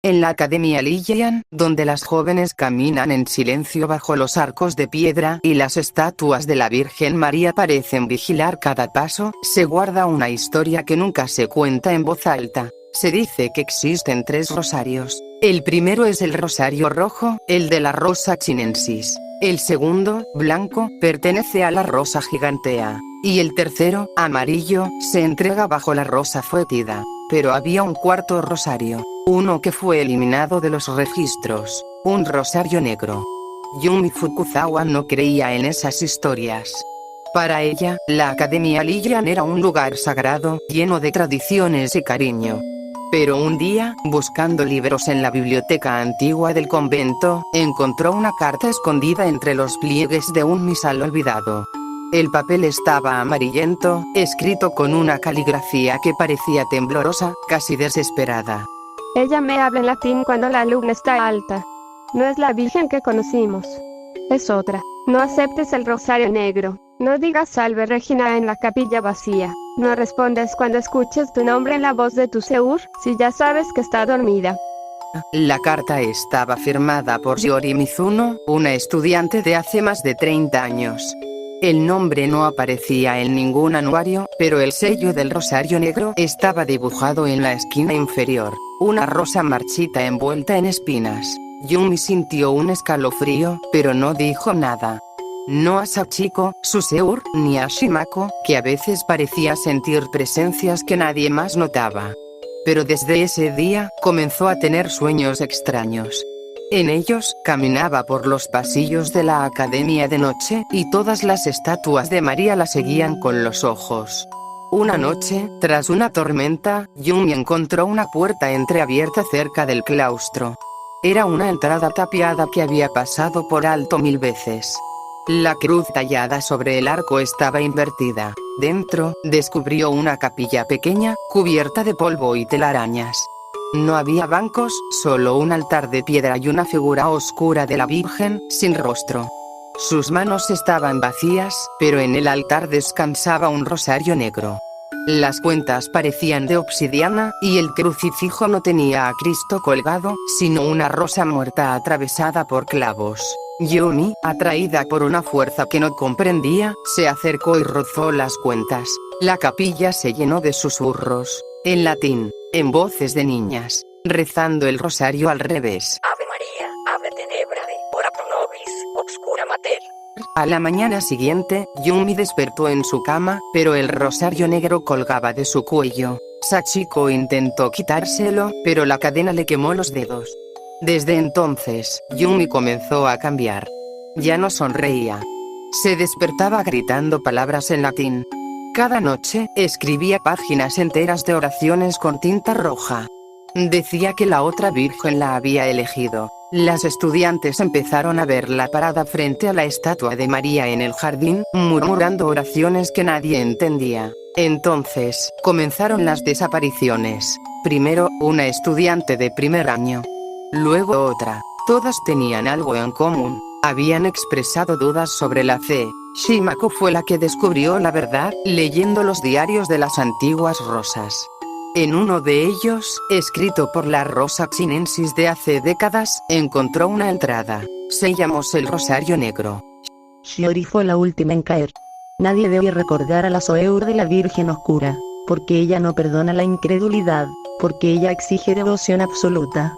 En la Academia Lillian, donde las jóvenes caminan en silencio bajo los arcos de piedra y las estatuas de la Virgen María parecen vigilar cada paso, se guarda una historia que nunca se cuenta en voz alta. Se dice que existen 3 rosarios. El primero es el rosario rojo, el de la rosa chinensis. El segundo, blanco, pertenece a la rosa gigantea. Y el tercero, amarillo, se entrega bajo la rosa foetida. Pero había un cuarto rosario, uno que fue eliminado de los registros, un rosario negro. Yumi Fukuzawa no creía en esas historias. Para ella, la Academia Lillian era un lugar sagrado, lleno de tradiciones y cariño. Pero un día, buscando libros en la biblioteca antigua del convento, encontró una carta escondida entre los pliegues de un misal olvidado. El papel estaba amarillento, escrito con una caligrafía que parecía temblorosa, casi desesperada. Ella me habla en latín cuando la luna está alta. No es la Virgen que conocimos. Es otra. No aceptes el rosario negro. No digas Salve Regina en la capilla vacía. No respondes cuando escuches tu nombre en la voz de tu Seur, si ya sabes que está dormida. La carta estaba firmada por Yori Mizuno, una estudiante de hace más de 30 años. El nombre no aparecía en ningún anuario, pero el sello del rosario negro estaba dibujado en la esquina inferior, una rosa marchita envuelta en espinas. Yumi sintió un escalofrío, pero no dijo nada. No a Sachiko, su Seur, ni a Shimako, que a veces parecía sentir presencias que nadie más notaba. Pero desde ese día, comenzó a tener sueños extraños. En ellos, caminaba por los pasillos de la academia de noche, y todas las estatuas de María la seguían con los ojos. Una noche, tras una tormenta, Yumi encontró una puerta entreabierta cerca del claustro. Era una entrada tapiada que había pasado por alto 1000 veces. La cruz tallada sobre el arco estaba invertida. Dentro, descubrió una capilla pequeña, cubierta de polvo y telarañas. No había bancos, solo un altar de piedra y una figura oscura de la Virgen, sin rostro. Sus manos estaban vacías, pero en el altar descansaba un rosario negro. Las cuentas parecían de obsidiana, y el crucifijo no tenía a Cristo colgado, sino una rosa muerta atravesada por clavos. Yumi, atraída por una fuerza que no comprendía, se acercó y rozó las cuentas. La capilla se llenó de susurros, en latín, en voces de niñas, rezando el rosario al revés. Ave María, ave tenebrae, ora pro nobis, obscura mater. A la mañana siguiente, Yumi despertó en su cama, pero el rosario negro colgaba de su cuello. Sachiko intentó quitárselo, pero la cadena le quemó los dedos. Desde entonces, Yumi comenzó a cambiar. Ya no sonreía. Se despertaba gritando palabras en latín. Cada noche, escribía páginas enteras de oraciones con tinta roja. Decía que la otra Virgen la había elegido. Las estudiantes empezaron a verla parada frente a la estatua de María en el jardín, murmurando oraciones que nadie entendía. Entonces, comenzaron las desapariciones. Primero, una estudiante de primer año. Luego otra. Todas tenían algo en común. Habían expresado dudas sobre la fe. Shimako fue la que descubrió la verdad, leyendo los diarios de las antiguas rosas. En uno de ellos, escrito por la rosa chinensis de hace décadas, encontró una entrada. Sellamos el rosario negro. Shiori fue la última en caer. Nadie debe recordar a la Seur de la Virgen Oscura, porque ella no perdona la incredulidad, porque ella exige devoción absoluta.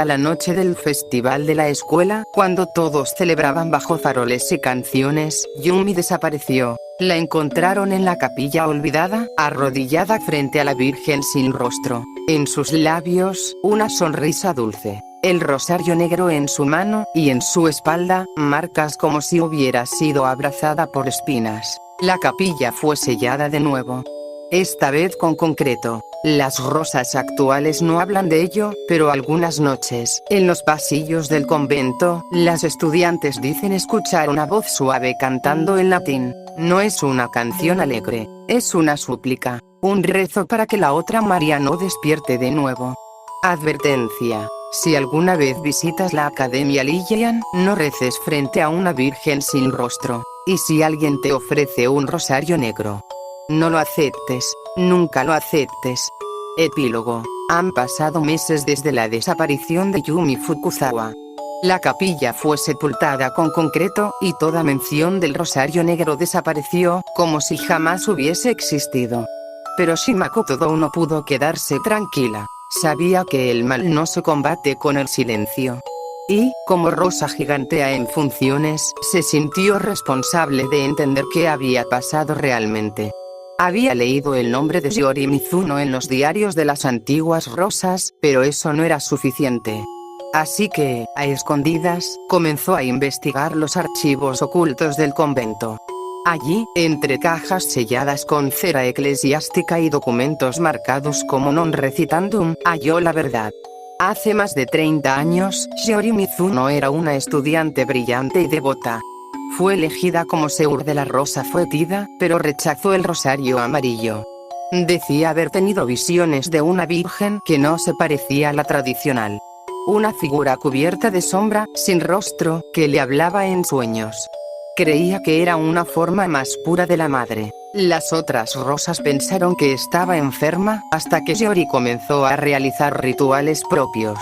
La noche del festival de la escuela, cuando todos celebraban bajo faroles y canciones, Yumi desapareció. La encontraron en la capilla olvidada, arrodillada frente a la Virgen sin rostro. En sus labios, una sonrisa dulce. El rosario negro en su mano, y en su espalda, marcas como si hubiera sido abrazada por espinas. La capilla fue sellada de nuevo. Esta vez con concreto. Las rosas actuales no hablan de ello, pero algunas noches, en los pasillos del convento, las estudiantes dicen escuchar una voz suave cantando en latín. No es una canción alegre, es una súplica, un rezo para que la otra María no despierte de nuevo. Advertencia: si alguna vez visitas la Academia Lillian, no reces frente a una virgen sin rostro, y si alguien te ofrece un rosario negro, no lo aceptes, nunca lo aceptes. Epílogo. Han pasado meses desde la desaparición de Yumi Fukuzawa. La capilla fue sepultada con concreto, y toda mención del rosario negro desapareció, como si jamás hubiese existido. Pero Shimako Todo no pudo quedarse tranquila. Sabía que el mal no se combate con el silencio. Y, como rosa gigantea en funciones, se sintió responsable de entender qué había pasado realmente. Había leído el nombre de Shiori Mizuno en los diarios de las antiguas rosas, pero eso no era suficiente. Así que, a escondidas, comenzó a investigar los archivos ocultos del convento. Allí, entre cajas selladas con cera eclesiástica y documentos marcados como non recitandum, halló la verdad. Hace más de 30 años, Shiori Mizuno era una estudiante brillante y devota. Fue elegida como Seur de la Rosa Fétida, pero rechazó el rosario amarillo. Decía haber tenido visiones de una virgen que no se parecía a la tradicional. Una figura cubierta de sombra, sin rostro, que le hablaba en sueños. Creía que era una forma más pura de la madre. Las otras rosas pensaron que estaba enferma, hasta que Shiori comenzó a realizar rituales propios.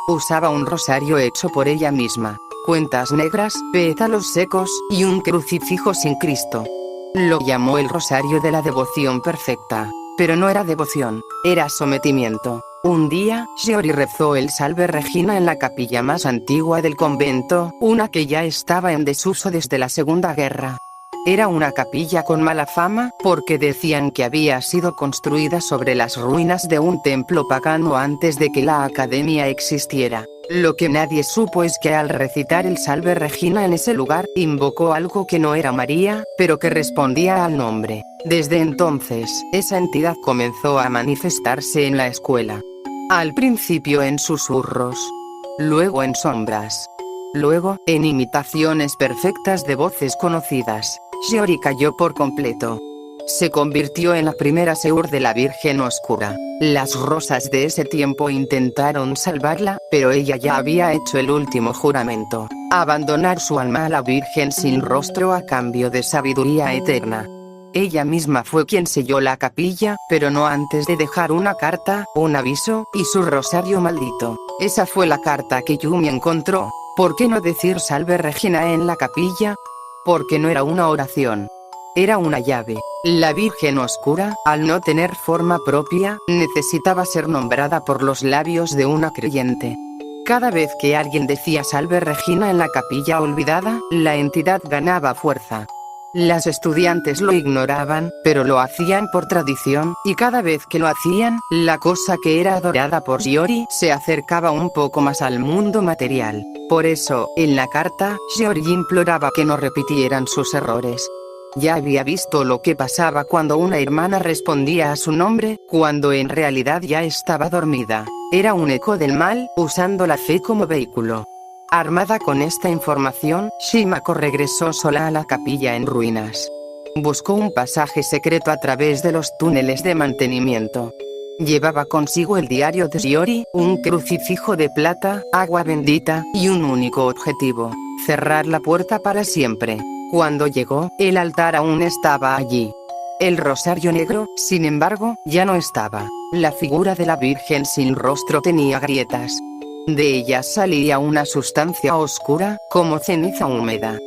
Usaba un rosario hecho por ella misma, cuentas negras, pétalos secos, y un crucifijo sin Cristo. Lo llamó el rosario de la devoción perfecta. Pero no era devoción, era sometimiento. Un día, Shiori rezó el Salve Regina en la capilla más antigua del convento, una que ya estaba en desuso desde la Segunda Guerra. Era una capilla con mala fama, porque decían que había sido construida sobre las ruinas de un templo pagano antes de que la academia existiera. Lo que nadie supo es que al recitar el Salve Regina en ese lugar, invocó algo que no era María, pero que respondía al nombre. Desde entonces, esa entidad comenzó a manifestarse en la escuela. Al principio en susurros, luego en sombras, luego, en imitaciones perfectas de voces conocidas. Shiori cayó por completo. Se convirtió en la primera Seur de la Virgen Oscura. Las rosas de ese tiempo intentaron salvarla, pero ella ya había hecho el último juramento: abandonar su alma a la Virgen sin rostro a cambio de sabiduría eterna. Ella misma fue quien selló la capilla, pero no antes de dejar una carta, un aviso, y su rosario maldito. Esa fue la carta que Yumi encontró. ¿Por qué no decir Salve Regina en la capilla? Porque no era una oración. Era una llave. La Virgen Oscura, al no tener forma propia, necesitaba ser nombrada por los labios de una creyente. Cada vez que alguien decía Salve Regina en la capilla olvidada, la entidad ganaba fuerza. Las estudiantes lo ignoraban, pero lo hacían por tradición, y cada vez que lo hacían, la cosa que era adorada por Shiori se acercaba un poco más al mundo material. Por eso, en la carta, Shiori imploraba que no repitieran sus errores. Ya había visto lo que pasaba cuando una hermana respondía a su nombre, cuando en realidad ya estaba dormida. Era un eco del mal, usando la fe como vehículo. Armada con esta información, Shimako regresó sola a la capilla en ruinas. Buscó un pasaje secreto a través de los túneles de mantenimiento. Llevaba consigo el diario de Shiori, un crucifijo de plata, agua bendita, y un único objetivo: cerrar la puerta para siempre. Cuando llegó, el altar aún estaba allí. El rosario negro, sin embargo, ya no estaba. La figura de la Virgen sin rostro tenía grietas. De ellas salía una sustancia oscura, como ceniza húmeda.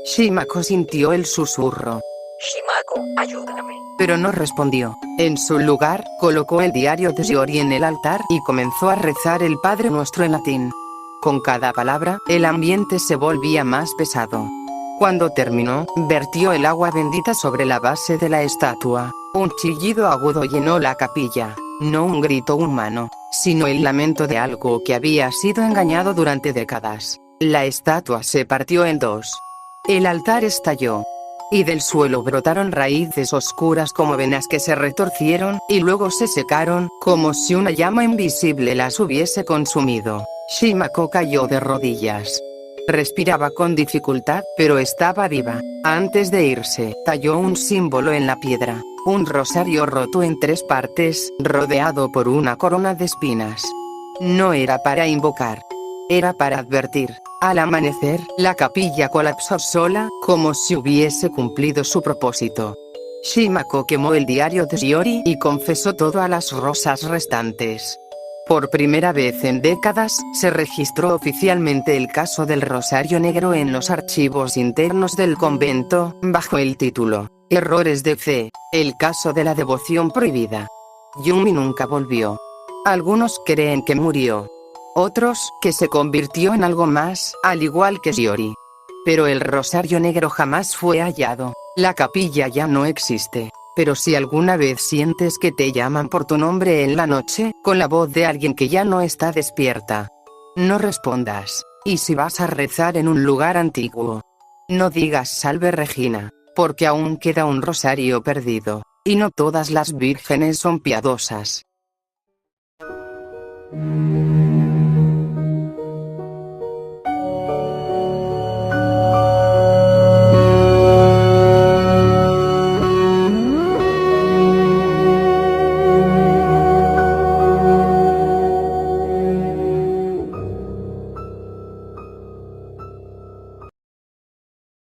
Shimako sintió el susurro. Shimako, ayúdame. Pero no respondió. En su lugar, colocó el diario de Shiori en el altar y comenzó a rezar el Padre Nuestro en latín. Con cada palabra, el ambiente se volvía más pesado. Cuando terminó, vertió el agua bendita sobre la base de la estatua. Un chillido agudo llenó la capilla. No un grito humano, sino el lamento de algo que había sido engañado durante décadas. La estatua se partió en dos. El altar estalló. Y del suelo brotaron raíces oscuras como venas que se retorcieron, y luego se secaron, como si una llama invisible las hubiese consumido. Shimako cayó de rodillas. Respiraba con dificultad, pero estaba viva. Antes de irse, talló un símbolo en la piedra. Un rosario roto en 3 partes, rodeado por una corona de espinas. No era para invocar. Era para advertir. Al amanecer, la capilla colapsó sola, como si hubiese cumplido su propósito. Shimako quemó el diario de Shiori y confesó todo a las rosas restantes. Por primera vez en décadas, se registró oficialmente el caso del Rosario Negro en los archivos internos del convento, bajo el título Errores de fe, el caso de la devoción prohibida. Yumi nunca volvió. Algunos creen que murió. Otros, que se convirtió en algo más, al igual que Shiori. Pero el Rosario Negro jamás fue hallado. La capilla ya no existe. Pero si alguna vez sientes que te llaman por tu nombre en la noche, con la voz de alguien que ya no está despierta, no respondas. Y si vas a rezar en un lugar antiguo, no digas Salve Regina, porque aún queda un rosario perdido, y no todas las vírgenes son piadosas.